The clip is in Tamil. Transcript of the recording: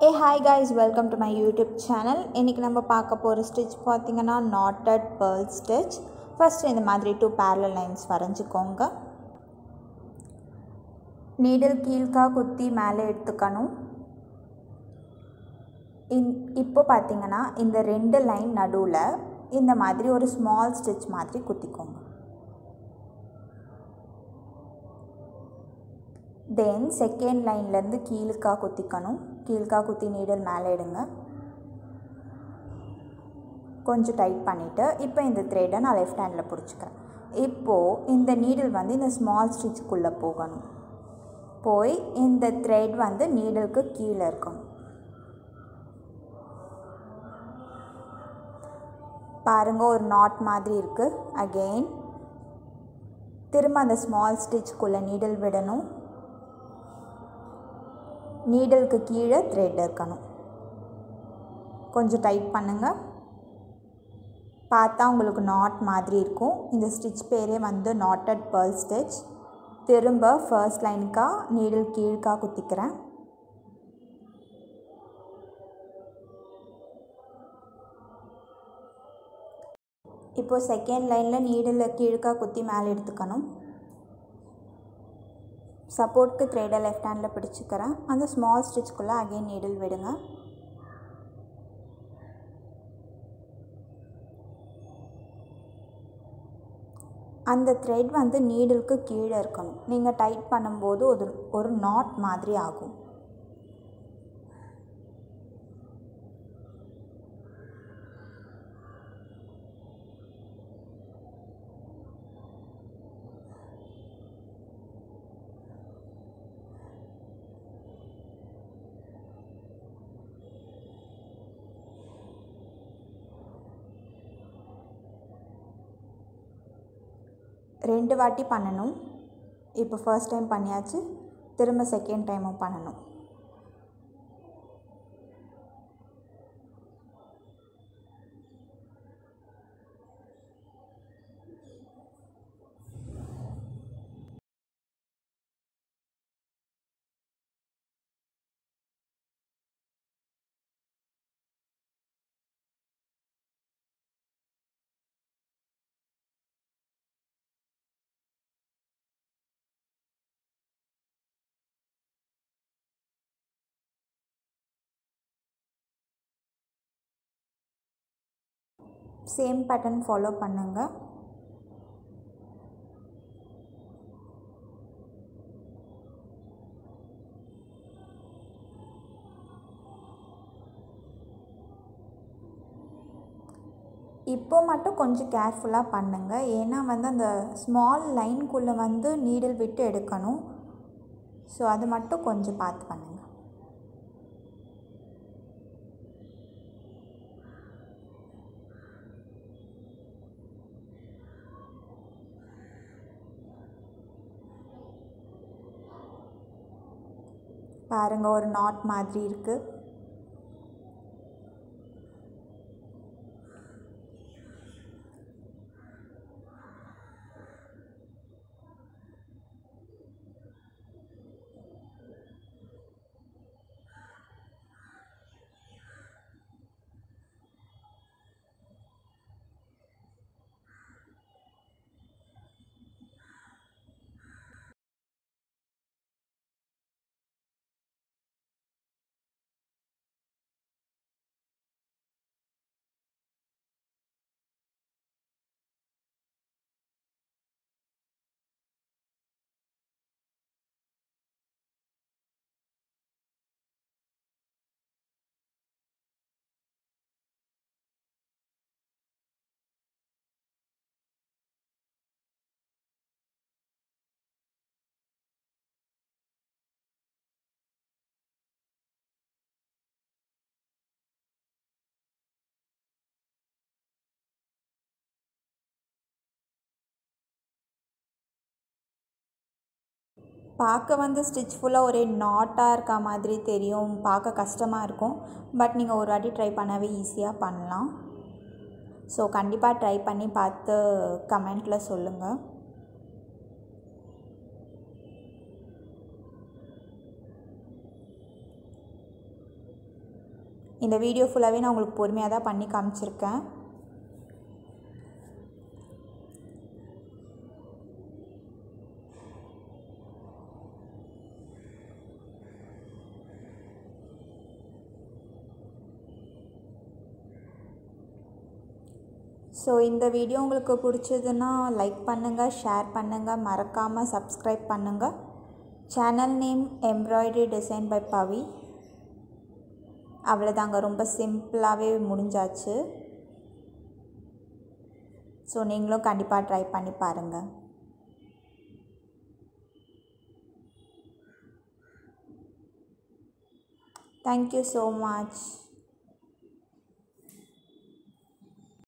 Hey hi guys, welcome to my YouTube channel. இன்னைக்கு நம்ம பார்க்க போற ஸ்டிட்ச் பாத்தீங்கன்னா knotted pearl stitch. First இந்த மாதிரி 2 parallel lines வரைஞ்சுக்கோங்க. நீடில் கீழ்க்கா குத்தி மேலே எடுத்துக்கணும். இப்போ பாத்தீங்கன்னா இந்த ரெண்டு லைன் நடுவுல இந்த மாதிரி ஒரு small stitch மாதிரி குத்திக்கோங்க. Then second line ல இருந்து கீழ்க்கா குத்திக்கணும். கீழ்க்கா குத்தி நீடில் மேலே எடுங்க. கொஞ்சம் டைட் பண்ணிட்டு இப்போ இந்த த்ரெட்டை நான் லெஃப்ட் ஹேண்ட்ல பிடிச்சிக்கிறேன். இப்போ இந்த நீடில் வந்து இந்த ஸ்மால் ஸ்டிட்ச்க்குள்ள போகணும். போய் இந்த த்ரெட் வந்து நீடிலுக்கு கீழே இருக்கணும். பாருங்க ஒரு நாட் மாதிரி இருக்கு. அகைன் திரும்ப அந்த ஸ்மால் ஸ்டிட்ச்க்குள்ள நீடில் விடணும். நீடிலுக்கு கீழே த்ரெட் இருக்கணும். கொஞ்சம் டைட் பண்ணுங்க. பார்த்தா உங்களுக்கு நாட் மாதிரி இருக்கும். இந்த ஸ்டிட்ச் பேரே வந்து knotted pearl stitch. திரும்ப ஃபர்ஸ்ட் லைனுக்கா நீடில் கீழ்க்கா குத்திக்கிறேன். இப்போ செகண்ட் லைன்ல நீடில் கீழ்க்கா குத்தி மேலே எடுத்துக்கணும். சப்போர்ட்க்கு த்ரெட்டை லெஃப்ட் ஹேண்டில் பிடிச்சிக்கிறேன். அந்த ஸ்மால் ஸ்டிட்ச்க்குள்ளே அகைன் நீடில் விடுங்க. அந்த த்ரெட் வந்து நீடிலுக்கு கீழே இருக்கணும். நீங்கள் டைட் பண்ணும்போது ஒரு நாட் மாதிரி ஆகும். ரெண்டு வாட்டி பண்ணணும். இப்போ ஃபர்ஸ்ட் டைம் பண்ணியாச்சு. திரும்ப செகண்ட் டைமும் பண்ணணும். சேம் பேட்டர்ன் ஃபாலோ பண்ணுங்க. இப்போ மட்டும் கொஞ்சம் கேர்ஃபுல்லாக பண்ணுங்க. ஏன்னா வந்து அந்த ஸ்மால் லைனுக்குள்ளே வந்து நீடில் விட்டு எடுக்கணும். ஸோ அது மட்டும் கொஞ்சம் பார்த்து பண்ணுங்க. பாருங்க ஒரு நாட் மாதிரி இருக்கு. பார்க்க வந்து ஸ்டிச் ஃபுல்லாக ஒரே நாட்டாக இருக்க மாதிரி தெரியும். பார்க்க கஷ்டமாக இருக்கும். பட் நீங்கள் ஒரு வாட்டி ட்ரை பண்ணவே ஈஸியாக பண்ணலாம். ஸோ கண்டிப்பாக ட்ரை பண்ணி பார்த்து கமெண்ட்டில் சொல்லுங்கள். இந்த வீடியோ ஃபுல்லாகவே நான் உங்களுக்கு பொறுமையாக தான் பண்ணி காமிச்சிருக்கேன். ஸோ இந்த வீடியோ உங்களுக்கு பிடிச்சதுன்னா லைக் பண்ணுங்கள், ஷேர் பண்ணுங்கள், மறக்காமல் சப்ஸ்கிரைப் பண்ணுங்கள். Channel name embroidery design by Pavi. அவ்வளோதாங்க, ரொம்ப சிம்பிளாகவே முடிஞ்சாச்சு. ஸோ நீங்களும் கண்டிப்பாக ட்ரை பண்ணி பாருங்கள். Thank you so much.